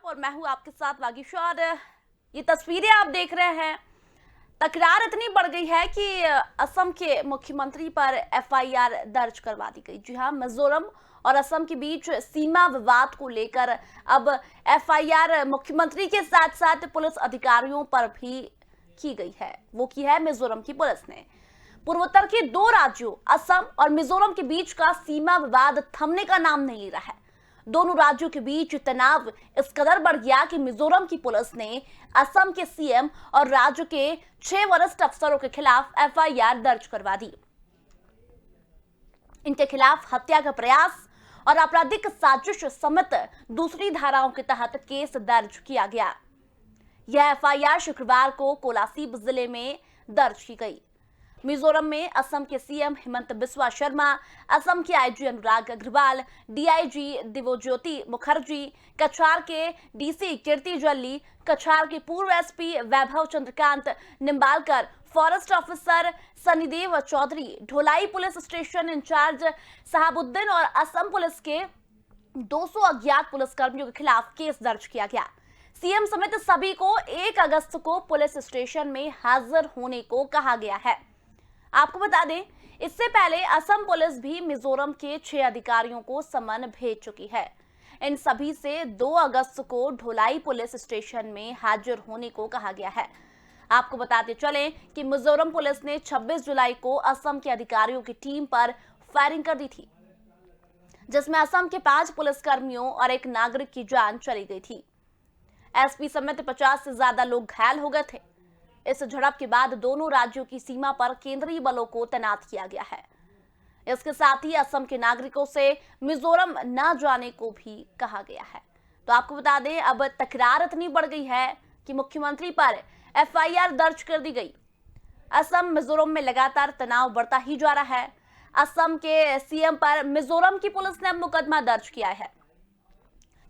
और मैं हूं आपके साथ वागीशा। और ये तस्वीरें आप देख रहे हैं, तकरार इतनी बढ़ गई है कि असम के मुख्यमंत्री पर एफआईआर दर्ज करवा दी गई। जी हां, मिजोरम और असम के बीच सीमा विवाद को लेकर अब एफआईआर मुख्यमंत्री के साथ साथ पुलिस अधिकारियों पर भी की गई है। वो की है मिजोरम की पुलिस ने। पूर्वोत्तर के दो राज्यों असम और मिजोरम के बीच का सीमा विवाद थमने का नाम नहीं ले रहा है। दोनों राज्यों के बीच तनाव इस कदर बढ़ गया कि मिजोरम की पुलिस ने असम के सीएम और राज्य के 6 वरिष्ठ अफसरों के खिलाफ एफआईआर दर्ज करवा दी। इनके खिलाफ हत्या का प्रयास और आपराधिक साजिश समेत दूसरी धाराओं के तहत केस दर्ज किया गया। यह एफआईआर शुक्रवार को कोलासिब जिले में दर्ज की गई। मिजोरम में असम के सीएम हेमंत बिस्वा शर्मा, असम के आईजी अनुराग अग्रवाल, डीआईजी दिव्यज्योति मुखर्जी, कछार के डीसी कीर्ति जल्ली, कछार के पूर्व SP Vaibhav Chandrakant Nimbalkar, forest officer Sunnydev Chaudhary, Dholai police station incharge Sahabuddin और असम पुलिस के 200 अज्ञात पुलिसकर्मियों के खिलाफ केस दर्ज किया गया। सीएम समेत सभी को 1 अगस्त को पुलिस स्टेशन में हाजिर होने को कहा गया है। आपको बता दें, इससे पहले असम पुलिस भी मिजोरम के 6 अधिकारियों को समन भेज चुकी है। इन सभी से 2 अगस्त को ढोलाई पुलिस स्टेशन में हाजिर होने को कहा गया है। आपको बताते चलें कि मिजोरम पुलिस ने 26 जुलाई को असम के अधिकारियों की टीम पर फायरिंग कर दी थी, जिसमें असम के 5 पुलिसकर्मियों और 1 नागरिक की जान चली गई थी। एसपी समेत 50 से ज्यादा लोग घायल हो गए थे। इस झड़प के बाद दोनों राज्यों की सीमा पर केंद्रीय बलों को तैनात किया गया है। इसके साथ ही असम के नागरिकों से मिजोरम न जाने को भी कहा गया है। तो आपको बता दें, अब तकरार इतनी बढ़ गई है कि मुख्यमंत्री पर एफआईआर दर्ज कर दी गई। असम मिजोरम में लगातार तनाव बढ़ता ही जा रहा है। असम के सीएम पर मिजोरम की पुलिस ने अब मुकदमा दर्ज किया है।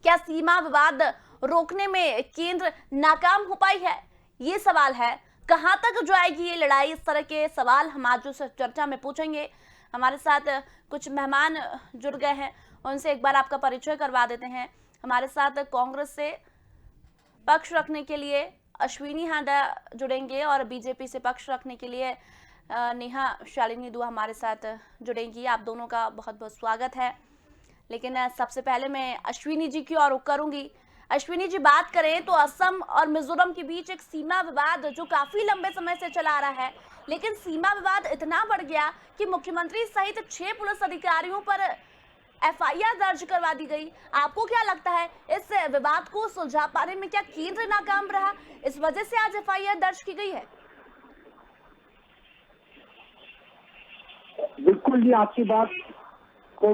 क्या सीमा विवाद रोकने में केंद्र नाकाम हो पाई है, ये सवाल है। कहां तक जाएगी ये लड़ाई, इस तरह के सवाल हम आज उस चर्चा में पूछेंगे। हमारे साथ कुछ मेहमान जुड़ गए हैं, उनसे एक बार आपका परिचय करवा देते हैं। हमारे साथ कांग्रेस से पक्ष रखने के लिए अश्विनी हांडा जुड़ेंगे और बीजेपी से पक्ष रखने के लिए नेहा शालिनी दुआ हमारे साथ जुड़ेंगी। आप दोनों का बहुत बहुत स्वागत है। लेकिन सबसे पहले मैं अश्विनी जी की ओर रुख करूंगी। अश्विनी जी, बात करें तो असम और मिजोरम के बीच एक सीमा विवाद जो काफी लंबे समय से चला आ रहा है, लेकिन सीमा विवाद इतना बढ़ गया कि मुख्यमंत्री सहित 6 पुलिस अधिकारियों पर एफआईआर दर्ज करवा दी गई। आपको क्या लगता है, इस विवाद को सुलझा पाने में क्या केंद्र नाकाम रहा, इस वजह से आज एफआईआर दर्ज की गई है? बिल्कुल जी, आपकी बात को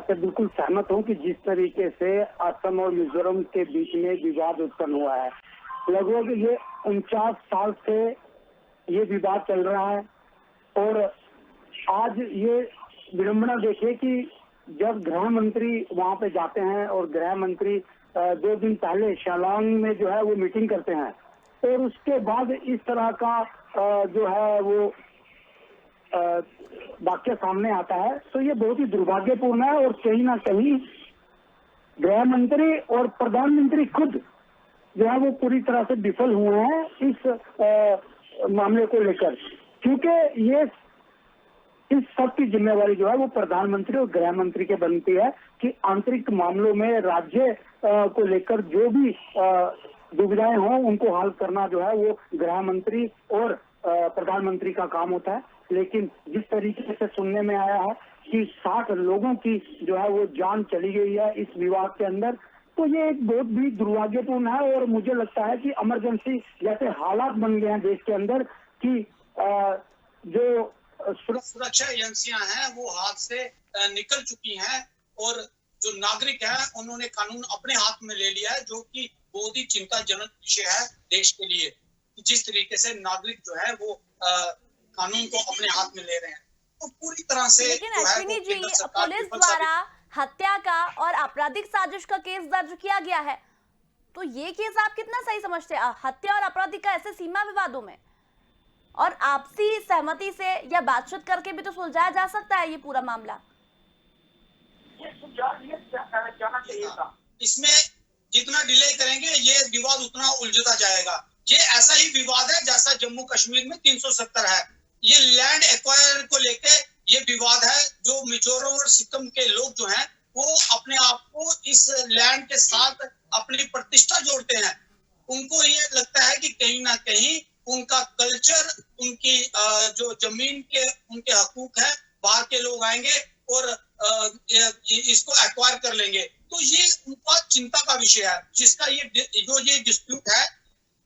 से बिल्कुल सहमत हूँ कि जिस तरीके से असम और मिजोरम के बीच में विवाद उत्पन्न हुआ है, लगभग ये 49 साल से ये विवाद चल रहा है। और आज ये विडंबना देखिए कि जब गृह मंत्री वहाँ पे जाते हैं और गृह मंत्री 2 दिन पहले शिलांग में जो है वो मीटिंग करते हैं और उसके बाद इस तरह का जो है वो वाक्य सामने आता है, तो ये बहुत ही दुर्भाग्यपूर्ण है। और कहीं ना कहीं गृह मंत्री और प्रधानमंत्री खुद जो है वो पूरी तरह से विफल हुए हैं इस मामले को लेकर, क्योंकि ये इस सब की जिम्मेवारी जो है वो प्रधानमंत्री और गृह मंत्री के बनती है कि आंतरिक मामलों में राज्य को लेकर जो भी दुविधाएं हों उनको हल करना जो है वो गृह मंत्री और प्रधानमंत्री का काम होता है। लेकिन जिस तरीके से सुनने में आया है कि 60 लोगों की जो है वो जान चली गई है इस विवाद के अंदर, तो ये एक बहुत भी दुर्भाग्यपूर्ण है। और मुझे लगता है कि इमरजेंसी जैसे हालात बन गए हैं देश के अंदर कि जो सुरक्षा एजेंसियां हैं वो हाथ से निकल चुकी हैं और जो नागरिक हैं उन्होंने कानून अपने हाथ में ले लिया है, जो कि बहुत ही चिंताजनक विषय है देश के लिए। जिस तरीके से नागरिक जो है वो कानून को अपने हाथ में ले रहे हैं, तो पूरी तरह से। लेकिन अश्विनी जी, पुलिस द्वारा हत्या का और आपराधिक साजिश का केस दर्ज किया गया है, तो ये केस आप कितना सही समझते हैं? हत्या और आपराधिक का ऐसे सीमा विवादों में और आपसी सहमति से या बातचीत करके भी तो सुलझाया जा सकता है ये पूरा मामला। इसमें जितना डिले करेंगे ये विवाद उतना उलझता जाएगा। ये ऐसा ही विवाद है जैसा जम्मू कश्मीर में 370 है। ये लैंड एक्वायर को लेके ये विवाद है। जो मिजोरम और सिक्किम के लोग जो हैं वो अपने आप को इस लैंड के साथ अपनी प्रतिष्ठा जोड़ते हैं। उनको ये लगता है कि कहीं ना कहीं उनका कल्चर, उनकी जो जमीन के उनके हकूक है, बाहर के लोग आएंगे और इसको एक्वायर कर लेंगे। तो ये उनका चिंता का विषय है, जिसका ये डिस्प्यूट है।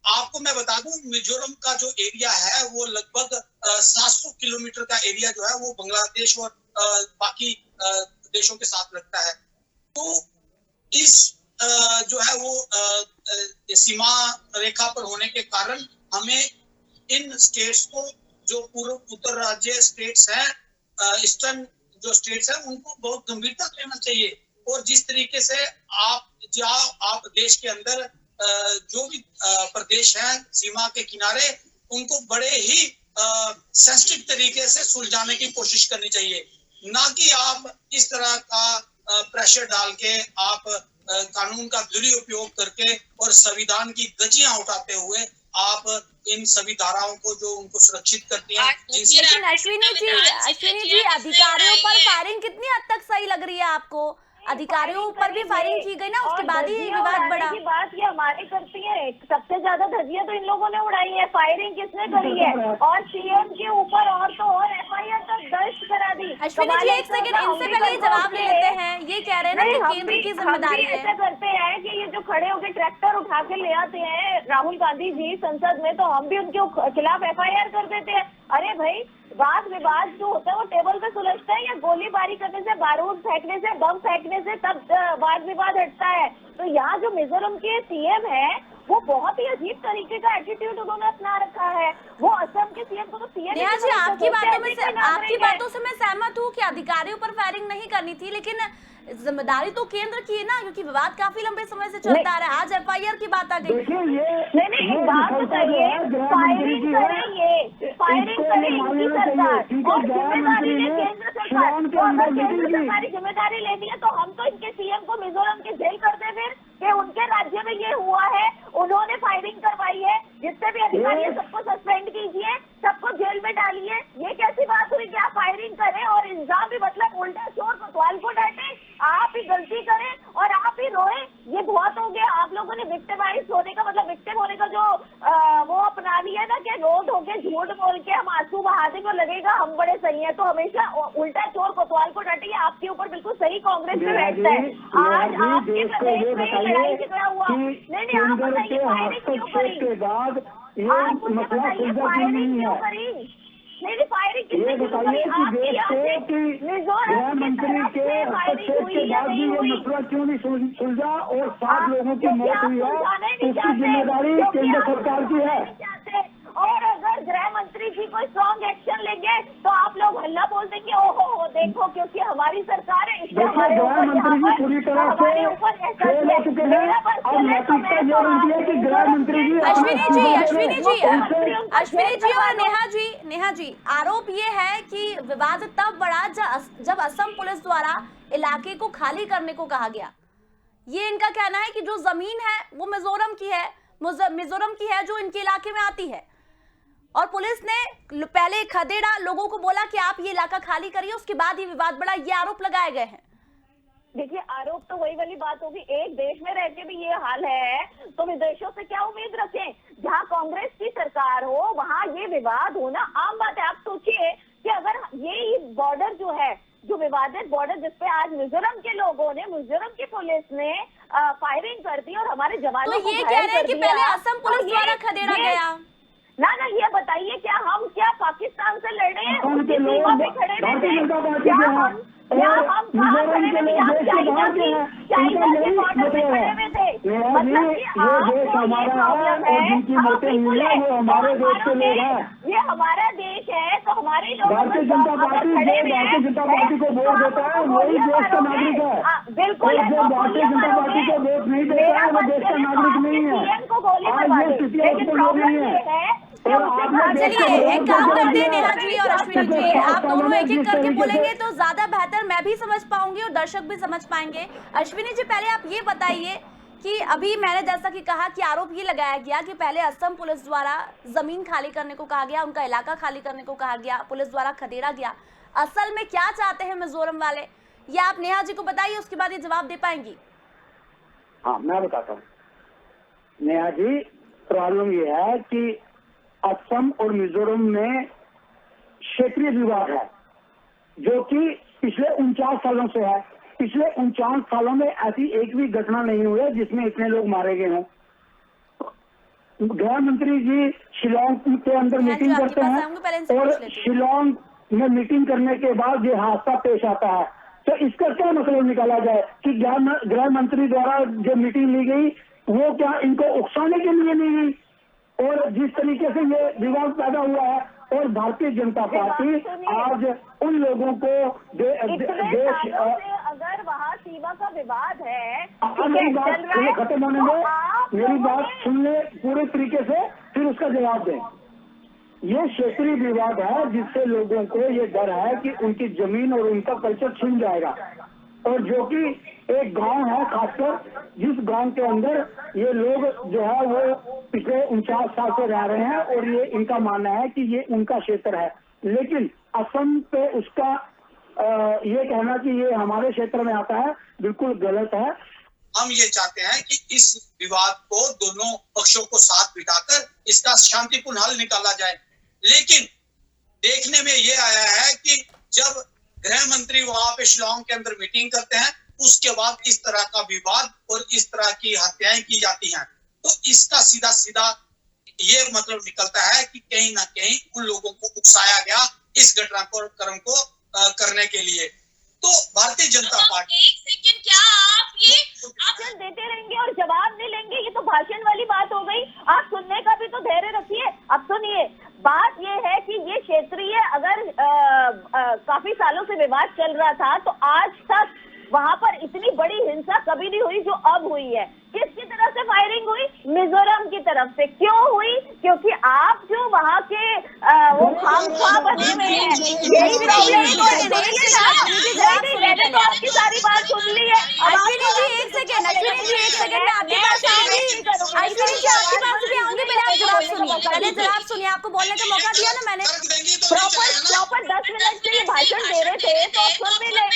आपको मैं बता दूं, मिजोरम का जो एरिया है वो लगभग 700 किलोमीटर का एरिया जो है वो बांग्लादेश और बाकी देशों के साथ लगता है। तो इस जो है वो सीमा रेखा पर होने के कारण हमें इन स्टेट्स को, जो पूर्व उत्तर राज्य स्टेट्स हैं, ईस्टर्न जो स्टेट्स हैं, उनको बहुत गंभीरता से लेना चाहिए। और जिस तरीके से आप देश के अंदर जो भी प्रदेश हैं सीमा के किनारे, उनको बड़े ही सेंसिटिव तरीके से सुलझाने की कोशिश करनी चाहिए, ना कि आप इस तरह का प्रेशर डाल के आप कानून का दुरुपयोग करके और संविधान की धज्जियां उठाते हुए आप इन सभी धाराओं को जो उनको सुरक्षित करती हैं। लेकिन अश्विनी जी, अधिकारियों पर फायरिंग कितनी हद तक सही लग रही है आपको? अधिकारियों पर भी फायरिंग की गई ना, उसके बाद ही विवाद बढ़ा। की बात ये हमारे करती है, सबसे ज्यादा धज्जियां तो इन लोगों ने उड़ाई है। फायरिंग किसने करी है? और सीएम के ऊपर और तो और एफआईआर तक दर्ज करा दी। अश्विनी जी, एक सेकंड, इनसे पहले जवाब ले लेते हैं। ये कह रहे हैं ना कि केंद्र की जिम्मेदारी है। ऐसा करते हैं कि ये जो खड़े होकर ट्रैक्टर उठा के ले आते हैं राहुल गांधी जी संसद में, तो हम भी उनके खिलाफ एफआईआर कर देते हैं। अरे भाई, वाद विवाद जो होता है वो टेबल पे सुलझता है या गोलीबारी करने से, बारूद फेंकने से, बम फेंकने से तब वाद विवाद हटता है? तो यहाँ जो मिजोरम के सीएम है वो बहुत ही अजीब तरीके का एटीट्यूड उन्होंने अपना रखा है। वो असम के सीएम को तो सीएम नेहा जी, आपकी बातों से मैं सहमत हूँ कि अधिकारियों पर फायरिंग नहीं करनी थी, लेकिन जिम्मेदारी तो केंद्र की है ना, क्योंकि विवाद काफी लंबे समय से चलता आ रहा है। आज एफआईआर की बात आ गई। नहीं, बात बताइए, फायरिंग करे ये, फायरिंग करे इनकी सरकार और जिम्मेदारी ले केंद्र सरकार। तो अगर केंद्र सरकारी जिम्मेदारी लेनी है तो हम तो इनके सीएम को मिजोरम की जेल कर दे फिर, कि उनके राज्य में ये हुआ है, उन्होंने फायरिंग करवाई है। जितने भी अधिकारी है सबको सस्पेंड कीजिए, सबको जेल में डालिए। ये कैसी बात हुई कि आप फायरिंग करें और इल्जाम भी, मतलब उल्टा चोर कोतवाल को डांटे, आप ही गलती करें और आप ही रोए? ये बहुत हो गया। आप लोगों ने विक्टिमाइज होने का, मतलब विक्टिम होने का जो वो अपना लिया ना, कि रोड होके झूठ बोल के हम आंसू बहा देंगे और लगेगा हम बड़े सही है, तो हमेशा उल्टा चोर कोतवाल को डांटे। आपके ऊपर बिल्कुल सही कांग्रेस में बैठता है। आज आपके प्रदेश में लड़ाई झगड़ा हुआ, नहीं, आप बताइए फायरिंग क्यों करी? आप मुझे बताइए फायरिंग क्यों करी? नहीं, फायरिंग किसने शुरू करी? आपकी मिजोरम मंत्री के हस्तक्षेप के बाद भी ये मसला क्यों नहीं सुलझा और 7 लोगों की मौत हुई है, उसकी जिम्मेदारी केंद्र सरकार की है। और अगर गृह मंत्री जी कोई स्ट्रॉन्ग एक्शन लेंगे तो आप लोग हल्ला बोल देंगे, ओहो देखो, क्योंकि हमारी सरकार है, इसलिए हमारे ऊपर पूरी तरह से फेल हो चुके हैं। और नैतिकता ये बनती है कि गृह मंत्री जी, अश्विनी जी और नेहा जी, आरोप ये है कि विवाद तब बढ़ा जब असम पुलिस द्वारा इलाके को खाली करने को कहा गया। ये इनका कहना है कि जो जमीन है वो मिजोरम की है जो इनके इलाके में आती है, और पुलिस ने पहले खदेड़ा, लोगों को बोला कि आप ये इलाका खाली करिए, उसके बाद ये विवाद बढ़ा। ये आरोप लगाए गए हैं। देखिए, आरोप तो वही वाली बात होगी, एक देश में रह के भी ये हाल है तो विदेशों से क्या उम्मीद रखें? जहाँ कांग्रेस की सरकार हो वहाँ ये विवाद होना आम बात है। आप सोचिए कि अगर ये बॉर्डर जो है, जो विवादित बॉर्डर जिसपे आज मिजोरम के लोगों ने, मिजोरम की पुलिस ने फायरिंग कर दी और हमारे जवानों को ये कह रहे हैं कि पहले असम पुलिस द्वारा खदेड़ा गया ना। ये बताइए, क्या पाकिस्तान से लड़ रहे हैं? उनकी सीमा पे खड़े हुए थे, हम कहाँ खड़े हुए? हम चाइना के बॉर्डर पे खड़े हुए थे। मतलब कि आपको ये प्रॉब्लम है, हमारे देश के लोग हैं, ये हमारा देश है तो हमारे लोग भारतीय जनता पार्टी को वोट देता है वही देश का नागरिक है। बिल्कुल, जो भारतीय जनता पार्टी को वोट नहीं देता है वो देश का नागरिक नहीं है। आज ये स्थिति हो रही है। चलिए एक काम करते हैं नेहा जी और अश्विनी जी, आप दोनों एक एक करके बोलेंगे तो ज्यादा बेहतर मैं भी समझ पाऊंगी और दर्शक भी समझ पाएंगे। अश्विनी जी, पहले आप ये बताइए कि अभी मैंने जैसा कि कहा कि आरोप ये लगाया गया कि पहले असम पुलिस द्वारा जमीन खाली करने को कहा गया, उनका इलाका खाली करने को कहा गया, पुलिस द्वारा खदेड़ा गया। असल में क्या चाहते हैं मिजोरम वाले, ये आप नेहा जी को बताइए, उसके बाद ये जवाब दे पाएंगी। हाँ, मैं बताता हूँ नेहा जी। प्रॉब्लम ये है कि असम और मिजोरम में क्षेत्रीय विवाद है जो कि पिछले 49 सालों से है। पिछले 49 सालों में ऐसी एक भी घटना नहीं हुई है जिसमें इतने लोग मारे गए हों। गृह मंत्री जी शिलोंग के अंदर मीटिंग करते हैं और शिलोंग में मीटिंग करने के बाद ये हादसा पेश आता है। तो इसका क्या मतलब निकाला जाए कि गृह मंत्री द्वारा जो मीटिंग ली गई वो क्या इनको उकसाने के लिए ली गई? और जिस तरीके से ये विवाद पैदा हुआ है, और भारतीय जनता पार्टी आज उन लोगों को देश अगर वहाँ सीमा का विवाद है, मेरी बात खत्म होने दो, मेरी बात सुन ले पूरे तरीके से, फिर उसका जवाब दें। ये क्षेत्रीय विवाद है जिससे लोगों को ये डर है कि उनकी जमीन और उनका कल्चर छिन जाएगा। और जो कि एक गांव है, खासकर जिस गांव के अंदर ये लोग जो है वो पिछले 49 साल से रह रहे हैं और ये इनका मानना है कि ये उनका क्षेत्र है। लेकिन असम पे उसका ये कहना कि ये हमारे क्षेत्र में आता है बिल्कुल गलत है। हम ये चाहते हैं कि इस विवाद को दोनों पक्षों को साथ बिठाकर इसका शांतिपूर्ण हल निकाला जाए। लेकिन देखने में ये आया है कि जब गृह मंत्री वहां पे शिलोंग के अंदर मीटिंग करते हैं, उसके बाद इस तरह का विवाद और इस तरह की हत्याएं की जाती हैं। तो इसका सीधा सीधा ये मतलब निकलता है कि कहीं ना कहीं उन लोगों को उकसाया गया इस घटनाक्रम को करने के लिए। तो भारतीय जनता पार्टी क्या आप ये भाषण देते रहेंगे और जवाब नहीं लेंगे? ये तो भाषण वाली बात हो गई। आप सुनने का भी तो धैर्य रखिए। अब सुनिए, बात ये है कि ये क्षेत्रीय अगर काफी सालों से विवाद चल रहा था तो आज तक वहां पर इतनी बड़ी हिंसा कभी नहीं हुई जो अब हुई है। किसकी तरफ से फायरिंग हुई? मिजोरम की तरफ से। क्यों हुई? क्योंकि आप जो वहाँ के वो खामख्वाह बने हुए हैं, यही प्रॉब्लम मैंने तो आपकी सारी बात सुन ली है। अश्विनी जी एक सेकंड मैं आपकी बात सुनूंगी। अश्विनी जी आपकी बात सुनिए, आऊंगी, पहले आप जवाब सुनिए, पहले जवाब सुनिए, आपको बोलने का मौका दिया ना मैंने। प्रॉपर 10 मिनट से ये भाषण दे रहे थे तो सुन भी ले।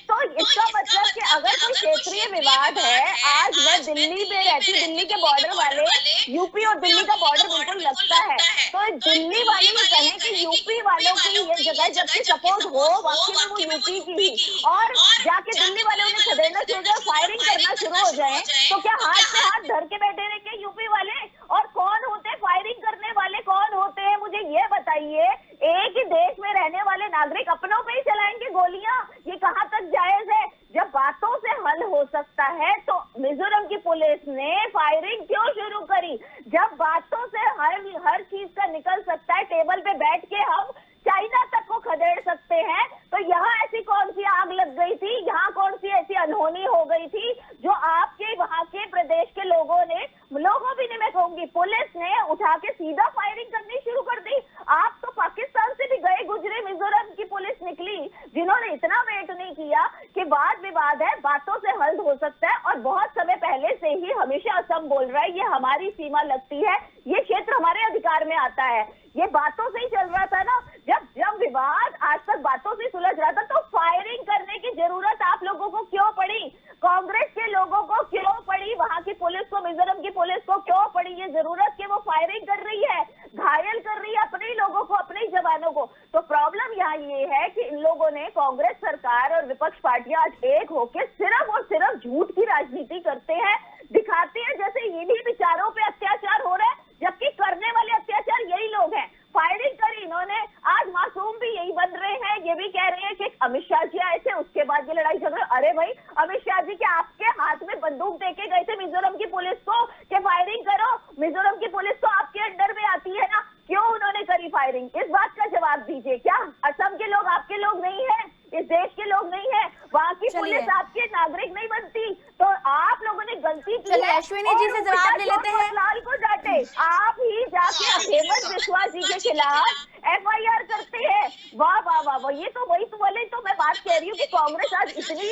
तो इसका मतलब कि अगर कोई क्षेत्रीय विवाद है, आज मैं दिल्ली में रहती, दिल्ली के बॉर्डर वाले, यूपी और दिल्ली का बॉर्डर बिल्कुल लगता है, तो दिल्ली वाले ये कहें कि यूपी वालों की ये जगह जबकि सपोज हो वाकई में वो यूपी की ही, और जाके दिल्ली वाले उन्हें खदेड़ना शुरू हो, फायरिंग करना शुरू हो जाए, तो क्या हाथ से हाथ धर के बैठे रहेंगे यूपी वाले? और कौन होते हैं फायरिंग करने वाले? कौन होते हैं मुझे ये बताइए। एक ही देश में रहने वाले नागरिक अपनों पे ही चलाएंगे गोलियां? ये कहाँ तक जायज है? जब बातों से हल हो सकता है तो मिजोरम की पुलिस ने फायरिंग क्यों शुरू करी? जब बातों से हर चीज का निकल सकता है, टेबल पे बैठ के हम चाइना तक को खदेड़ सकते हैं, तो यहाँ ऐसी कौन सी आग लग गई थी? यहाँ कौन सी ऐसी अनहोनी हो गई थी जो आपके वहाँ के प्रदेश के लोगों भी नहीं, मैं कहूंगी पुलिस ने उठा के सीधा फायरिंग करनी शुरू कर दी? आप तो पाकिस्तान से भी गए गुजरे मिजोरम की पुलिस निकली जिन्होंने इतना वेट नहीं किया कि वाद विवाद है, बातों से हल हो सकता है। और बहुत समय पहले से ही हमेशा असम बोल रहा है ये हमारी सीमा लगती है, ये क्षेत्र हमारे अधिकार में आता है। ये बातों से ही चल रहा था ना। जब विवाद आज तक बातों से सुलझ रहा था तो फायरिंग करने की जरूरत आप लोगों को क्यों पड़ी? कांग्रेस के लोगों को क्यों पड़ी? वहां की पुलिस को, मिजोरम की पुलिस को क्यों पड़ी ये जरूरत कि वो फायरिंग कर रही है, घायल कर रही है अपने ही लोगों को, अपने ही जवानों को? तो प्रॉब्लम यहाँ ये है कि इन लोगों ने, कांग्रेस सरकार और विपक्ष पार्टियां आज एक होकर सिर्फ और सिर्फ झूठ की राजनीति करते हैं, दिखाते हैं जैसे इन्हीं विचारों पे अत्याचार हो रहा है, जबकि करने वाले अत्याचार यही लोग हैं। फायरिंग करी इन्होंने, आज मासूम भी यही बन रहे हैं। ये भी कह रहे हैं कि अमित शाह जी आए थे उसके बाद ये लड़ाई झगड़ा। अरे भाई, अमित शाह जी के आपके हाथ में बंदूक देके गए थे मिजोरम की पुलिस को कि फायरिंग करो? मिजोरम की पुलिस तो आपके अंडर में आती है ना, क्यों उन्होंने करी फायरिंग? इस बात का जवाब दीजिए। क्या असम के लोग आपके लोग नहीं है? इस देश के लोग नहीं है? वहाँ की पुलिस आपके नागरिक नहीं बनती? तो आप लोगों ने गलती की है। अश्विनी जी से जवाब ले लेते हैं। लाल को डांटे आप ही, जाके हेमंत बिस्वा जी के खिलाफ FIR करते हैं। वाह वाह वाह वाह, ये तो वही तो बोले, तो मैं बात कह रही हूँ कि कांग्रेस आज इतनी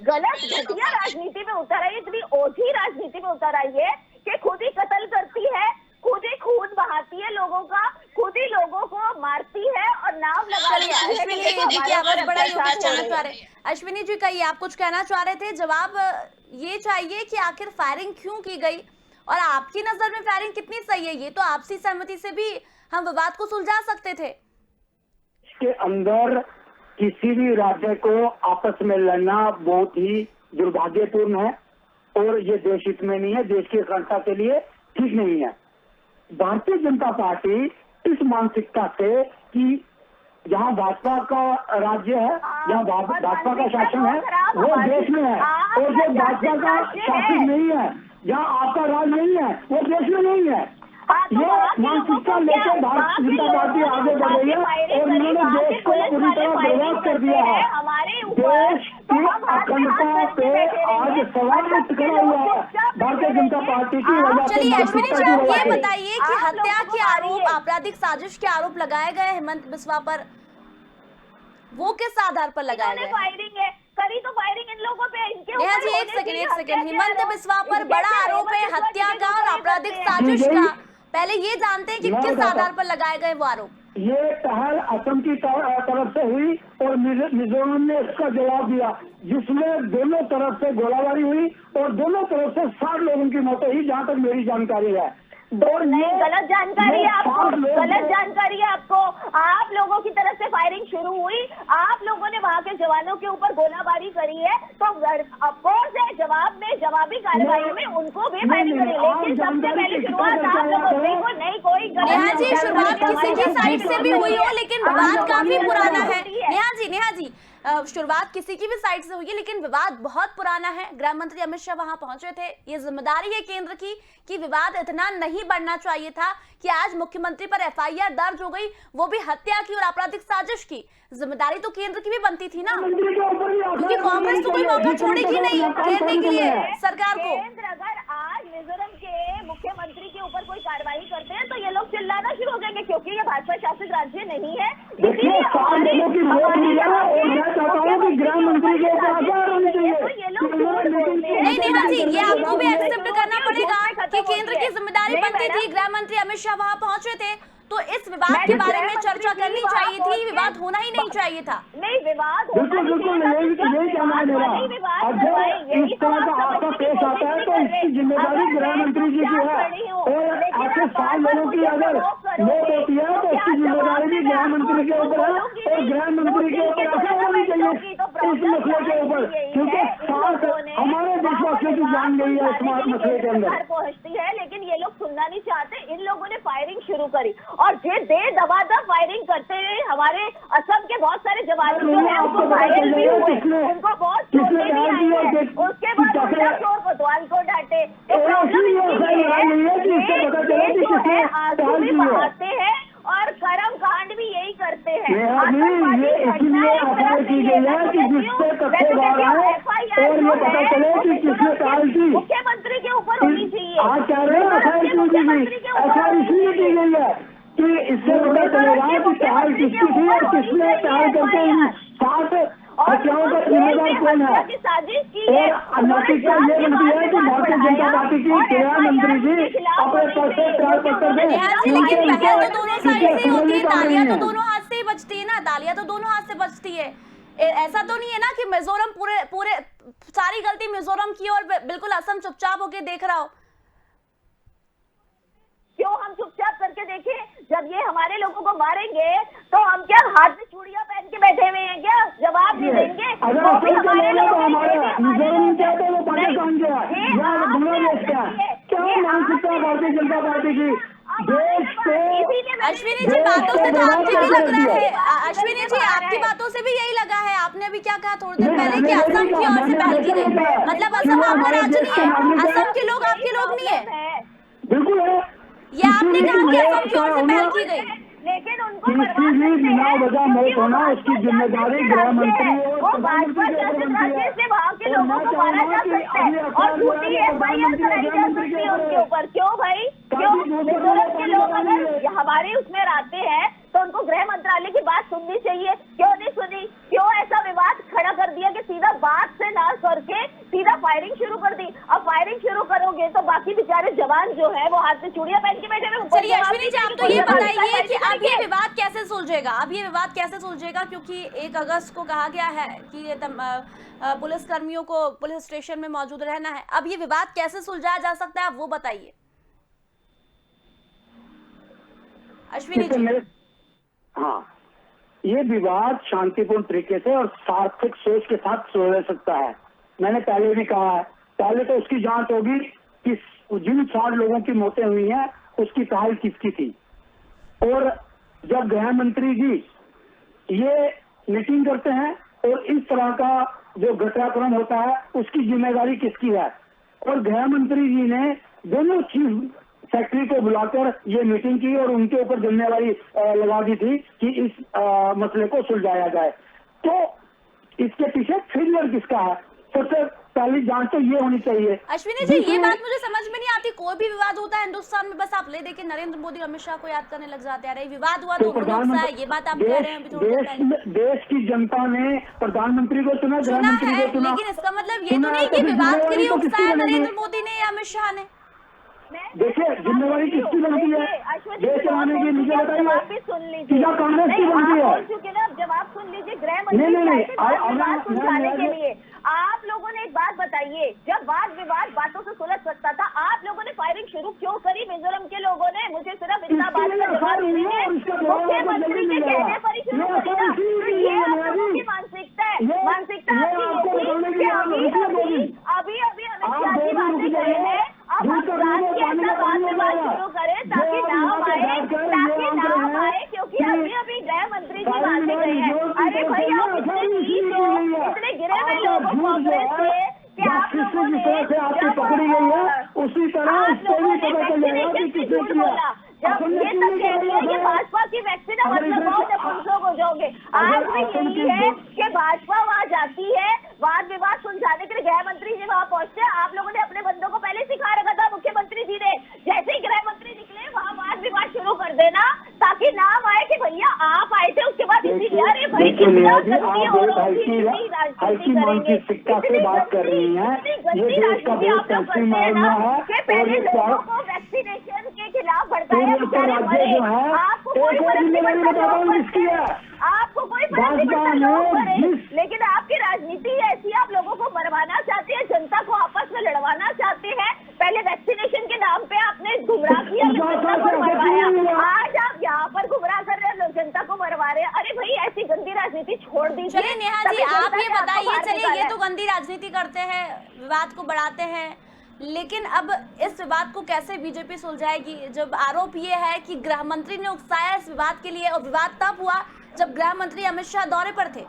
गलत घटिया राजनीति में उतर आई है, इतनी ओझी राजनीति में उतर आई है कि खुद ही कत्ल करती है, खुद ही खून बहाती है लोगों का, खुद ही लोगों को मारती है और नाम लगा चलिए अश्विनी जी की आवाज बड़ा यूपी चैनल पर है। अश्विनी जी कहिए, आप कुछ कहना चाह रहे थे। जवाब ये चाहिए कि आखिर फायरिंग क्यों की गई और आपकी नजर में फायरिंग कितनी सही है। ये तो आपसी सहमति से भी हम विवाद को सुलझा सकते थे। के अंदर किसी भी राज्य को आपस में लड़ना बहुत ही दुर्भाग्यपूर्ण है और ये देश हित में नहीं है, देश की अखंडता के लिए ठीक नहीं है। भारतीय जनता पार्टी इस मानसिकता से कि जहाँ भाजपा का राज्य है, जहाँ भाजपा का शासन है, वो देश में है, और जो भाजपा का शासन नहीं है, जहाँ आपका राज नहीं है, वो देश में नहीं है। ये मानसिकता लेकर भारतीय जनता पार्टी आगे बढ़ रही है और इन्होंने देश को पूरी तरह बर्बाद कर दिया है। देश की अखंडता पे आज सवाल खड़ा हुआ है भारतीय जनता पार्टी की वजह से। चलिए अश्विनी जी आप ये बताइए कि हत्या के आरोप, आपराधिक साजिश के आरोप लगाए गए हेमंत बिस्वा पर, वो किस आधार पर लगाए गए? फायरिंग है, करी तो फायरिंग इन लोगों पे, इनके नेहा जी एक सेकंड, हेमंत बिस्वा पर बड़ा आरोप है हत्या का और आपराधिक साजिश का। पहले ये जानते हैं कि किस आधार पर लगाए गए वो आरोप। ये पहल असम की तरफ से हुई और मिजोरम ने इसका जवाब दिया, जिसमें दोनों तरफ से गोलाबारी हुई और दोनों तरफ से 60 लोगों की मौत हुई, जहाँ तक मेरी जानकारी है। और नहीं, गलत जानकारी है आपको, गलत जानकारी है आपको। आप लोगों की तरफ से फायरिंग शुरू हुई, आप लोगों ने वहाँ के जवानों के ऊपर गोलाबारी करी है, तो अफकोर्स है जवाब में, जवाबी कार्रवाई में उनको भी फायरिंग करी, लेकिन सबसे पहले शुरुआत आप लोगों से नहीं कोई नेहा जी शुरुआत किसी की साइड से भी हुई हो, लेकिन विवाद काफी पुराना है। नेहा जी शुरुआत किसी की भी साइड से हुई है, लेकिन विवाद बहुत पुराना है। गृह मंत्री अमित शाह वहां पहुंचे थे। ये जिम्मेदारी है केंद्र की कि विवाद इतना नहीं बढ़ना चाहिए था कि आज मुख्यमंत्री पर FIR दर्ज हो गई, वो भी हत्या की और आपराधिक साजिश की। जिम्मेदारी तो केंद्र की भी बनती थी ना, क्योंकि कांग्रेस तो कोई मौका छोड़ेगी नहीं घेरने के लिए सरकार को। केंद्र अगर आज मिजोरम के मुख्यमंत्री के ऊपर कोई कार्रवाई करते हैं तो ये लोग चिल्लाना शुरू हो जाएंगे, क्योंकि ये भाजपा शासित राज्य नहीं है। देखिए 4 लोगों की वोट मिला और मैं चाहता हूँ कि गृह मंत्री के ऊपर आधार होनी चाहिए। नहीं नेहा जी, ये आपको भी एक्सेप्ट करना पड़ेगा कि केंद्र की जिम्मेदारी बनती थी। गृह मंत्री अमित शाह वहां पहुंचे थे, तो इस विवाद के बारे में चर्चा करनी चाहिए थी, विवाद होना ही नहीं चाहिए था। नहीं, विवाद बिल्कुल यही कहना है मेरा। अगर इस तरह का आपका पेश आता है तो इसकी जिम्मेदारी गृह मंत्री जी की है, और ऐसे 4 लोगों की अगर मौत होती है तो इसकी जिम्मेदारी भी गृह मंत्री के ऊपर है, और गृह मंत्री के ऊपर ऐसा होनी चाहिए इस मसले के ऊपर, क्योंकि हमारे देशवासियों की जान गई है इस मसले के अंदर। पहुंचती है, लेकिन ये लोग सुनना नहीं चाहते। इन लोगों ने फायरिंग शुरू करी और ये दे दबादब फायरिंग करते हुए हमारे असम के बहुत सारे जवान जो है उनको घायल भी हुए, उनको बहुत चोटें भी आई है। उसके बाद उल्टा चोर कोतवाल को डांटे। आंसू भी बहाते हैं और कर्म कांड भी यही करते हैं। मुख्यमंत्री के ऊपर होनी चाहिए। आज कह रहे हैं इसलिए की गई है कि इससे पता चलेगा कि पहल किसकी थी और किसने पहल करके 7 हत्याओं का जिम्मेदार कौन है। और नैतिकता ये बनती है कि भारतीय जनता पार्टी की गृह मंत्री जी अपने पद से त्याग पत्र दें। लेकिन पहल तो दोनों साइड से होती है, तालियां तो दोनों हाथ से ही बजती है ना, तालियां तो दोनों हाथ से बजती है। ऐसा तो नहीं है ना कि मिजोरम पूरे सारी गलती मिजोरम की और बिल्कुल असम चुपचाप होके देख रहा हो। क्यों हम चुपचाप करके देखें? जब ये हमारे लोगों को मारेंगे तो हम क्या हाथ में चूड़ियां पहन के बैठे हुए हैं क्या? जवाब नहीं देंगे। अगर हमारे लोग मिजोरम क्या तो वो पाकिस्तान क्या बांग्लादेश क्या, क्या मानसिकता भारतीय जनता पार्टी की देश को। अश्विनी जी बातों से तो आपको भी लग रहा है, अश्विनी जी आपकी बातों से भी यही लगा है। आपने अभी क्या कहा थोड़ी देर पहले कि असम की ओर से पहल की गई, मतलब असम आपका राज्य नहीं है, असम के लोग आपके लोग नहीं है। बिल्कुल है, ये आपने कहा कि असम की ओर से पहल की गई, लेकिन उनको बिना वजह मौत होना उसकी जिम्मेदारी गृह मंत्री और भाजपा शासित राज्य से वहाँ के लोगों को मारा जा सकता है और झूठी FIR कराई जा सकती है उनके ऊपर। क्यों भाई, क्यों? मिजोरम के लोग अगर हमारे उसमें आते हैं तो उनको गृह मंत्रालय की बात सुननी चाहिए, क्यों नहीं सुनी? क्यों ऐसा विवाद खड़ा कर दिया कि सीधा बात से ना करके सीधा फायरिंग शुरू कर दी? अब फायरिंग शुरू करोगे तो बाकी बेचारे जवान जो है वो हाथ में चूड़ियां पहन के बैठे हुए। चलिए अश्विनी जी, आप तो ये बताइए कि अब ये विवाद कैसे सुलझेगा? अब ये विवाद कैसे सुलझेगा, क्योंकि 1 अगस्त को कहा गया है कि पुलिस कर्मियों को पुलिस स्टेशन में मौजूद रहना है। अब ये विवाद कैसे सुलझाया जा सकता है, आप वो बताइए अश्विनी जी। हाँ, ये विवाद शांतिपूर्ण तरीके से और सार्थक सोच के साथ सुलझ सकता है। मैंने पहले भी कहा है, पहले तो उसकी जांच होगी कि जिन 60 लोगों की मौतें हुई हैं उसकी पहल किसकी थी, और जब गृह मंत्री जी ये मीटिंग करते हैं और इस तरह का जो घटनाक्रम होता है उसकी जिम्मेदारी किसकी है। और गृह मंत्री जी ने दोनों चीफ सेक्रेटरी को बुलाकर ये मीटिंग की और उनके ऊपर जिम्मेवारी लगा दी थी कि इस मसले को सुलझाया जाए। तो इसके पीछे फेलियर किसका है? सबसे पहली जांच तो ये होनी चाहिए। अश्विनी जी, ये बात मुझे समझ में नहीं आती। कोई भी विवाद होता है हिंदुस्तान में, बस आप ले देखिए नरेंद्र मोदी अमित शाह को याद करने लग जाते हैं। विवाद हुआ तो है, ये बात आप कह रहे हैं अभी थोड़ी देर पहले। देश की जनता ने प्रधानमंत्री को चुना, गृह मंत्री को चुना, लेकिन इसका मतलब ये तो नहीं कि विवाद के लिए उकसाया नरेंद्र मोदी ने या अमित शाह ने। देखिए, जिम्मेवारी किसकी बनती है देश चलाने की? मुझे बताइए, या कांग्रेस की बनती है? जवाब सुन लीजिए गृह मंत्री सुलझाने के लिए। आप लोगों ने एक बात बताइए, जब वाद विवाद बातों से सुलझ सकता था, आप लोगों ने फायरिंग शुरू क्यों करी? मिजोरम के लोगों ने, मुझे सिर्फ इतना बात का जवाब दीजिए। मुख्यमंत्री के कहने पर ही शुरू करी ना? ये आप लोगों की मानसिकता है। मानसिकता अभी अभी अमित शाह की बातें कर रहे हैं, अब हम रात के ऐसा बात विवाद शुरू करें ताकि नाम आए, क्योंकि अभी अभी गृह मंत्री जी बातें कही है। अरे भाई, आप इतने गिरे हुए लोग कांग्रेस के कि आप लोगों ने पकड़ी गई है, उसी तरह इससे भी पता चल जाएगा कि किसने किया। जब ये तक कह रही है कि भाजपा की वैक्सीन मतलब बहुत है, पुरुष लोग हो जाओगे। आज भी यही है कि भाजपा वहाँ जाती है, वाद विवाद सुलझाने के लिए गृह मंत्री जी वहाँ पहुंचते हैं। आप लोगों ने अपने बंदों को पहले सिखा रखा था, मुख्यमंत्री जी ने। जैसे ही गृह मंत्री निकले वहाँ वाद विवाद शुरू कर देना ताकि नाम आए कि भैया आप आए थे, उसके बाद इसीलिए अरे भाई हल्की मानसिकता से बात कर रही है। ये देश का बहुत तहसील मामला है पहले लोगों को वैक्सीनेशन के खिलाफ भड़काया। राज्य जो है आपको कोई फर्क नहीं पड़ता, आपको कोई फर्क नहीं पड़ता लोग मरे, लेकिन आपकी राजनीति ऐसी, आप लोगों को मरवाना चाहते हैं, जनता को आपस में लड़वाना चाहते हैं। पहले वैक्सीनेशन के नाम पे आपने गुमराह किया, जनता को मरवाया। आज आप यहाँ पर गुमराह कर रहे हैं, जनता को मरवा रहे हैं। अरे भाई, ऐसी गंदी राजनीति छोड़ दीजिए। चलिए नेहा जी, आप ये बताइए, चलिए ये तो गंदी राजनीति करते हैं, विवाद को बढ़ाते हैं, लेकिन अब इस विवाद को कैसे बीजेपी सुलझाएगी जब आरोप ये है कि गृह मंत्री ने उकसाया इस विवाद के लिए, और विवाद तब हुआ जब गृह मंत्री अमित शाह दौरे पर थे।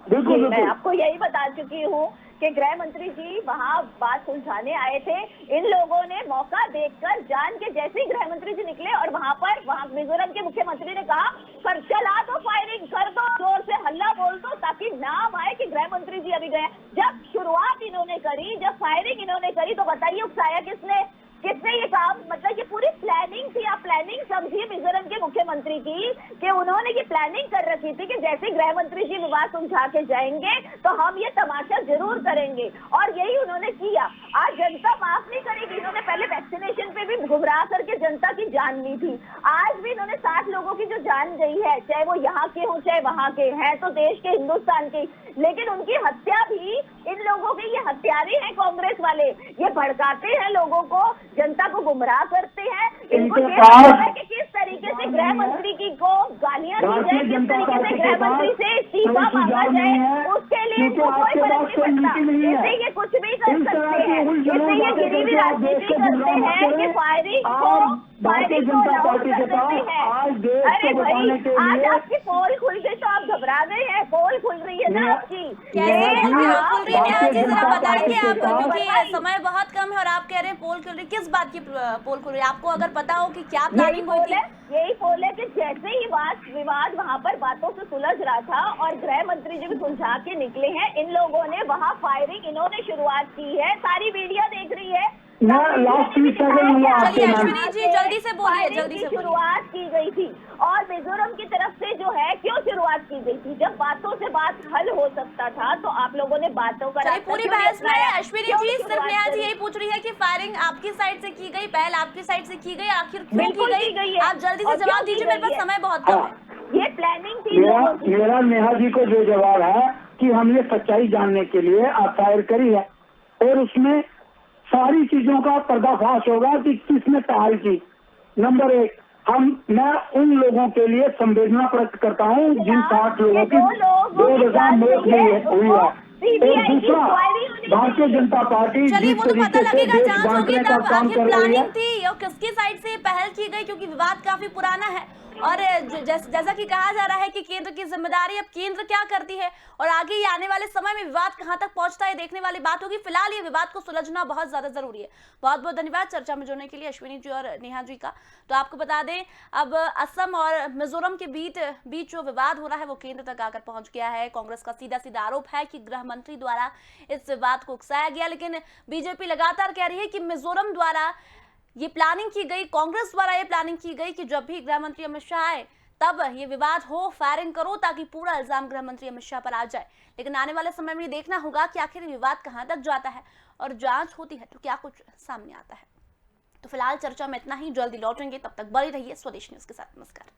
बिल्कुल, मैं आपको यही बता चुकी हूँ कि गृह मंत्री जी वहाँ बात सुलझाने आए थे। इन लोगों ने मौका देखकर जान के जैसे ही गृह मंत्री जी निकले और वहाँ मिजोरम के मुख्यमंत्री ने कहा कर चला दो, फायरिंग कर दो, जोर से हल्ला बोल दो ताकि नाम आए कि गृह मंत्री जी अभी गए। जब शुरुआत इन्होंने करी, जब फायरिंग इन्होंने करी, तो बताइए उकसाया किसने ये काम? मतलब ये पूरी प्लानिंग थी। आप प्लानिंग समझिए मिजोरम के मुख्यमंत्री की, कि उन्होंने ये प्लानिंग कर रखी थी कि जैसे गृह मंत्री जी विवाद सुलझा के जाएंगे तो हम ये तमाशा जरूर करेंगे, और यही उन्होंने किया। आज जनता माफ नहीं करेगी। इन्होंने पहले वैक्सीनेशन पे भी गुमराह करके जनता की जान ली थी। आज भी इन्होंने 60 लोगों की जो जान गई है, चाहे वो यहाँ के हो चाहे वहाँ के हैं, तो देश के हिंदुस्तान के, लेकिन उनकी हत्या भी इन लोगों के, ये हत्यारे हैं कांग्रेस वाले। ये भड़काते हैं लोगों को, जनता को गुमराह करते हैं। इनको ये पता है कि किस तरीके से गृह मंत्री की को गालियां दी जाए, किस तरीके से गृह मंत्री से इस्तीफा मांगा जाए, उसके लिए इनको कोई फर्क नहीं पड़ता। इससे ये कुछ भी कर सकते हैं, इससे ये गिरी हुई राजनीति करते हैं कि फायरिंग को लाउड कर देते हैं। अरे भाई, आज आपकी पोल खुल गई तो आप घबरा गए हैं? पोल खुल रही है ना आपकी? बताइए आप, क्योंकि समय बहुत कम है और आप कह रहे हैं पोल खुल रही, किस बात की पोल खुल रही है? आपको अगर पता हो कि क्या प्लानिंग हुई थी? यही पोल है कि जैसे ही विवाद वहाँ पर बातों से सुलझ रहा था और गृह मंत्री जी भी सुलझा के निकले हैं, इन लोगों ने वहाँ फायरिंग इन्होंने शुरुआत की है। सारी वीडियो देख रही है, मैं लास्ट 30 सेकंड लूंगा आपके चलिए नाम। अश्विनी जी जल्दी से बोलिए, फायरिंग जल्दी की से बोलिए। शुरुआत की गई थी और मिजोरम की तरफ से जो है क्यों शुरुआत की गई थी? जब बातों से बात हल हो सकता था तो आप लोगों ने बातों का चलिए रास्ता पूरी क्यों नहीं बहस में अपनाया? अश्विनी क्यों जी सिर्फ शुरुआत नेहा जी करी? यही पूछ रही है कि फायरिंग आपकी साइड से की गई, पहल आपकी साइड से की गई, आखिर क्यों बिल्कुल की की गई गई? है। आप जल्दी से और जवाब क्यों की दीजिए, मेरे गई पास है? समय बहुत कम हाँ, है। ये प्लानिंग थी लोगों की। मेरा नेहा जी को जो जवाब है कि हमने सच्चाई जानने के लिए फायर करी है और उसमें सारी चीजों का पर्दाफाश होगा कि किसने पहल की। नंबर 1, मैं उन लोगों के लिए संवेदना प्रकट करता हूँ जिन 60 लोगों की 2000 मौत हुई है। और दूसरा, भारतीय जनता पार्टी चलिए जिस वो तो पता तरीके से लगेगा, देश जांच होगी बांटने का तब काम आखिर कर रही है। प्लानिंग थी और किसकी साइड से पहल की गई, क्योंकि विवाद काफी पुराना है। और जैसा कि कहा जा रहा है कि केंद्र की जिम्मेदारी, अब केंद्र क्या करती है और आगे ये आने वाले समय में विवाद कहां तक पहुंचता है देखने वाली बात होगी। फिलहाल ये विवाद को सुलझना बहुत ज्यादा जरूरी है। बहुत बहुत धन्यवाद चर्चा में जुड़ने के लिए अश्विनी जी और नेहा जी का। तो आपको बता दें अब असम और मिजोरम के बीच जो विवाद हो रहा है वो केंद्र तक आकर पहुंच गया है। कांग्रेस का सीधा सीधा आरोप है कि गृह मंत्री द्वारा इस विवाद को उकसाया गया, लेकिन बीजेपी लगातार कह रही है कि मिजोरम द्वारा ये प्लानिंग की गई, कांग्रेस द्वारा ये प्लानिंग की गई कि जब भी गृह मंत्री अमित शाह आए तब ये विवाद हो, फायरिंग करो ताकि पूरा इल्जाम गृह मंत्री अमित शाह पर आ जाए। लेकिन आने वाले समय में ये देखना होगा कि आखिर विवाद कहां तक जाता है और जांच होती है तो क्या कुछ सामने आता है। तो फिलहाल चर्चा में इतना ही, जल्दी लौटेंगे, तब तक बने रहिए स्वदेश न्यूज के साथ। नमस्कार।